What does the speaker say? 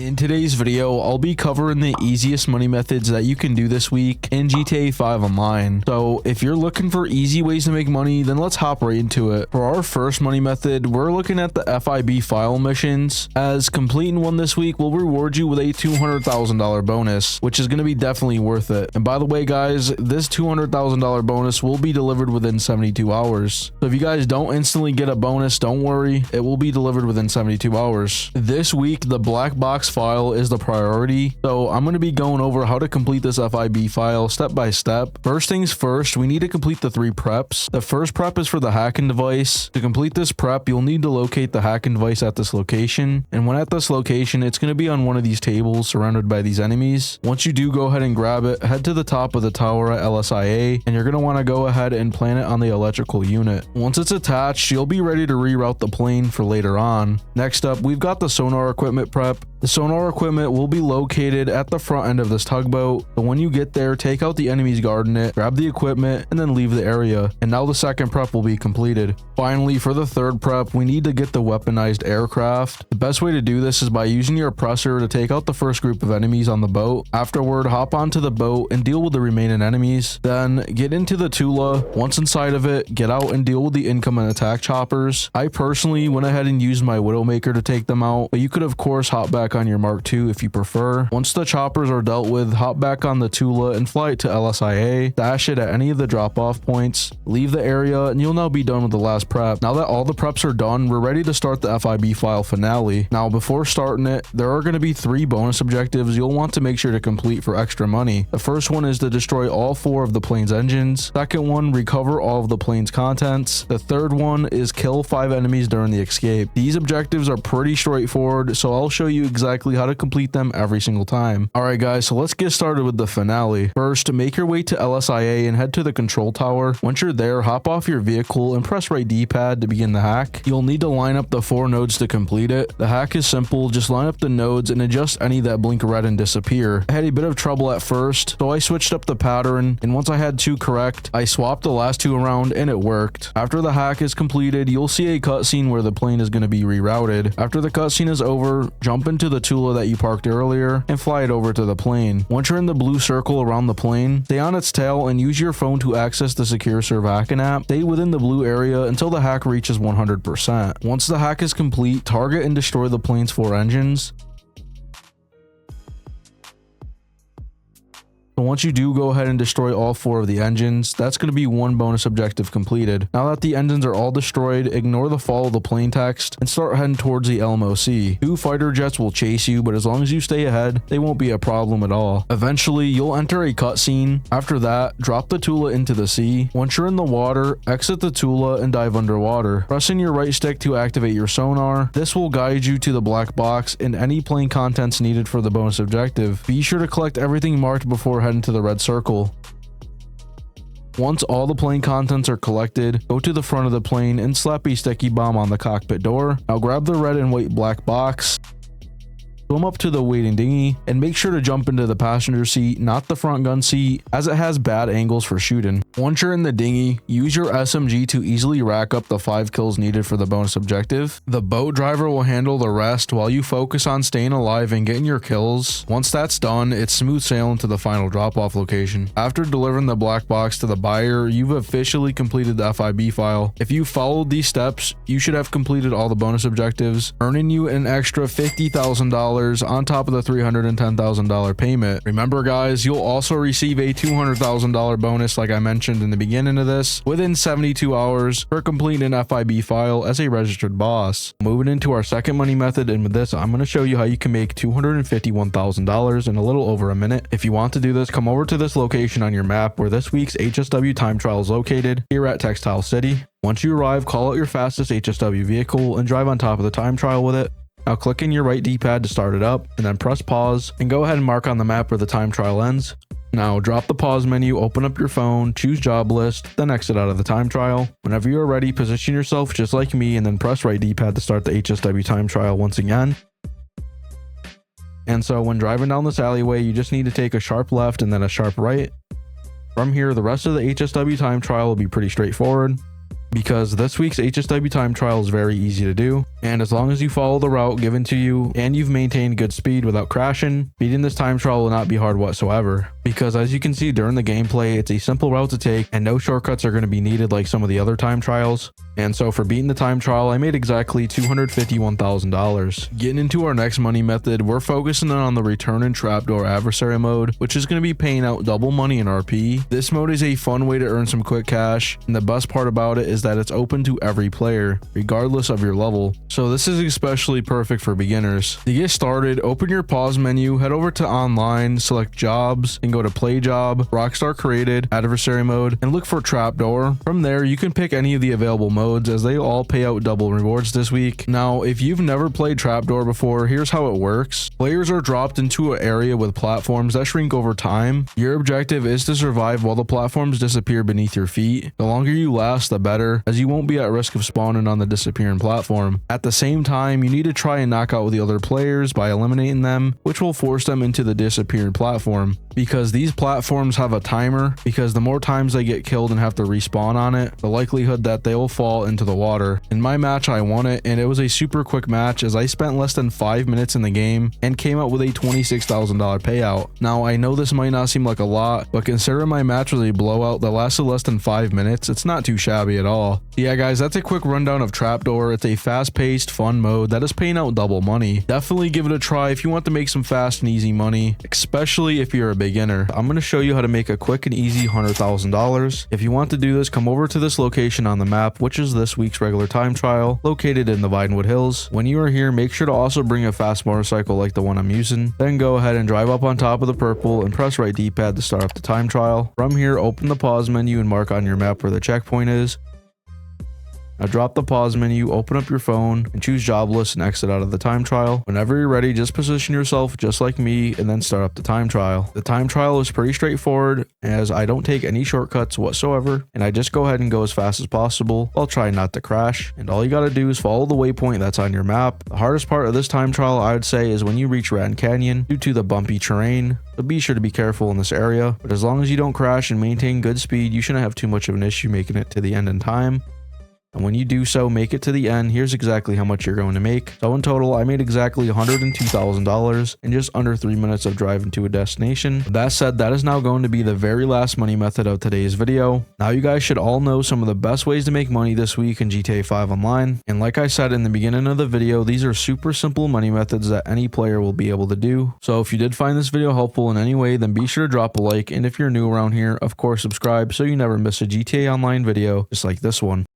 In today's video, I'll be covering the easiest money methods that you can do this week in GTA 5 Online. So if you're looking for easy ways to make money, then let's hop right into it. For our first money method, we're looking at the FIB file missions, as completing one this week will reward you with a $200,000 bonus, which is going to be definitely worth it. And by the way, guys, this $200,000 bonus will be delivered within 72 hours. So if you guys don't instantly get a bonus, don't worry, it will be delivered within 72 hours. This week, the Black Box file is the priority, so I'm going to be going over how to complete this FIB file step by step. First things first, we need to complete the 3 preps. The first prep is for the hacking device. To complete this prep, you'll need to locate the hacking device at this location, and when at this location, it's going to be on one of these tables surrounded by these enemies. Once you do go ahead and grab it, head to the top of the tower at LSIA, and you're going to want to go ahead and plant it on the electrical unit. Once it's attached, you'll be ready to reroute the plane for later on. Next up, we've got the sonar equipment prep. The sonar equipment will be located at the front end of this tugboat, so when you get there, take out the enemies guarding it, grab the equipment, and then leave the area. And now the second prep will be completed. Finally, for the third prep, we need to get the weaponized aircraft. The best way to do this is by using your oppressor to take out the first group of enemies on the boat. Afterward, hop onto the boat and deal with the remaining enemies. Then get into the Tula. Once inside of it, get out and deal with the incoming attack choppers. I personally went ahead and used my Widowmaker to take them out, but you could of course hop back on your Mark II if you prefer. Once the choppers are dealt with, hop back on the Tula and fly it to LSIA, dash it at any of the drop-off points, leave the area, and you'll now be done with the last prep. Now that all the preps are done, we're ready to start the FIB file finale. Now before starting it, there are going to be 3 bonus objectives you'll want to make sure to complete for extra money. The first one is to destroy all 4 of the plane's engines. Second one, recover all of the plane's contents. The third one is kill 5 enemies during the escape. These objectives are pretty straightforward, so I'll show you exactly how to complete them every single time. Alright guys, so let's get started with the finale. First, make your way to LSIA and head to the control tower. Once you're there, hop off your vehicle and press right D-pad to begin the hack. You'll need to line up the 4 nodes to complete it. The hack is simple, just line up the nodes and adjust any that blink red and disappear. I had a bit of trouble at first, so I switched up the pattern, and once I had 2 correct, I swapped the last 2 around and it worked. After the hack is completed, you'll see a cutscene where the plane is going to be rerouted. After the cutscene is over, jump into the Tula that you parked earlier and fly it over to the plane. Once you're in the blue circle around the plane, stay on its tail and use your phone to access the Secure Serve hacking app. Stay within the blue area until the hack reaches 100%. Once the hack is complete, target and destroy the plane's 4 engines. Once you do go ahead and destroy all 4 of the engines, that's going to be 1 bonus objective completed. Now that the engines are all destroyed, ignore the follow the plane text and start heading towards the LMOC. 2 fighter jets will chase you, but as long as you stay ahead, they won't be a problem at all. Eventually, you'll enter a cutscene. After that, drop the Tula into the sea. Once you're in the water, exit the Tula and dive underwater. Press in your right stick to activate your sonar. This will guide you to the black box and any plane contents needed for the bonus objective. Be sure to collect everything marked before heading to the red circle. Once all the plane contents are collected, go to the front of the plane and slap a sticky bomb on the cockpit door. Now grab the red and white black box, swim up to the waiting dinghy, and make sure to jump into the passenger seat, not the front gun seat, as it has bad angles for shooting. Once you're in the dinghy, use your SMG to easily rack up the 5 kills needed for the bonus objective. The boat driver will handle the rest while you focus on staying alive and getting your kills. Once that's done, it's smooth sailing to the final drop-off location. After delivering the black box to the buyer, you've officially completed the FIB file. If you followed these steps, you should have completed all the bonus objectives, earning you an extra $50,000 on top of the $310,000 payment. Remember guys, you'll also receive a $200,000 bonus like I mentioned in the beginning of this within 72 hours for completing an FIB file as a registered boss. Moving into our second money method, and with this I'm going to show you how you can make $251,000 in a little over a minute. If you want to do this, come over to this location on your map where this week's HSW time trial is located, here at Textile City. Once you arrive, call out your fastest HSW vehicle and drive on top of the time trial with it. Now click in your right D-pad to start it up, and then press pause and go ahead and mark on the map where the time trial ends. Now drop the pause menu, open up your phone, choose job list, then exit out of the time trial. Whenever you are ready, position yourself just like me and then press right D-pad to start the HSW time trial once again. And so when driving down this alleyway, you just need to take a sharp left and then a sharp right. From here, the rest of the HSW time trial will be pretty straightforward, because this week's HSW time trial is very easy to do. And as long as you follow the route given to you and you've maintained good speed without crashing, beating this time trial will not be hard whatsoever. Because as you can see during the gameplay, it's a simple route to take and no shortcuts are going to be needed like some of the other time trials. And so for beating the time trial, I made exactly $251,000. Getting into our next money method, we're focusing on the return and trapdoor adversary mode, which is going to be paying out double money in RP. This mode is a fun way to earn some quick cash, and the best part about it is that it's open to every player, regardless of your level. So this is especially perfect for beginners. To get started, open your pause menu, head over to online, select jobs, and go to play job, rockstar created, adversary mode, and look for trapdoor. From there, you can pick any of the available modes as they all pay out double rewards this week. Now, if you've never played trapdoor before, here's how it works. Players are dropped into an area with platforms that shrink over time. Your objective is to survive while the platforms disappear beneath your feet. The longer you last, the better, as you won't be at risk of spawning on the disappearing platform. At the same time, you need to try and knock out the other players by eliminating them, which will force them into the disappearing platform. Because these platforms have a timer, because the more times they get killed and have to respawn on it, the likelihood that they will fall into the water. In my match, I won it, and it was a super quick match as I spent less than 5 minutes in the game and came out with a $26,000 payout. Now, I know this might not seem like a lot, but considering my match was a blowout that lasted less than 5 minutes, it's not too shabby at all. Yeah guys, that's a quick rundown of trapdoor. It's a fast-paced, fun mode that is paying out double money. Definitely give it a try if you want to make some fast and easy money, especially if you're a beginner. I'm going to show you how to make a quick and easy $100,000. If you want to do this, come over to this location on the map, which is this week's regular time trial, located in the Vinewood Hills. When you are here, make sure to also bring a fast motorcycle like the one I'm using. Then go ahead and drive up on top of the purple and press right D-pad to start up the time trial. From here, open the pause menu and mark on your map where the checkpoint is. Now drop the pause menu, open up your phone, and choose jobless and exit out of the time trial. Whenever you're ready, just position yourself just like me and then start up the time trial. The time trial is pretty straightforward as I don't take any shortcuts whatsoever, and I just go ahead and go as fast as possible while trying not to crash. And all you gotta do is follow the waypoint that's on your map. The hardest part of this time trial, I would say, is when you reach Rat Canyon due to the bumpy terrain. So be sure to be careful in this area, but as long as you don't crash and maintain good speed, you shouldn't have too much of an issue making it to the end in time. And when you do so, make it to the end. Here's exactly how much you're going to make. So in total, I made exactly $102,000 in just under 3 minutes of driving to a destination. That said, that is now going to be the very last money method of today's video. Now you guys should all know some of the best ways to make money this week in GTA 5 Online. And like I said in the beginning of the video, these are super simple money methods that any player will be able to do. So if you did find this video helpful in any way, then be sure to drop a like. And if you're new around here, of course, subscribe so you never miss a GTA Online video just like this one.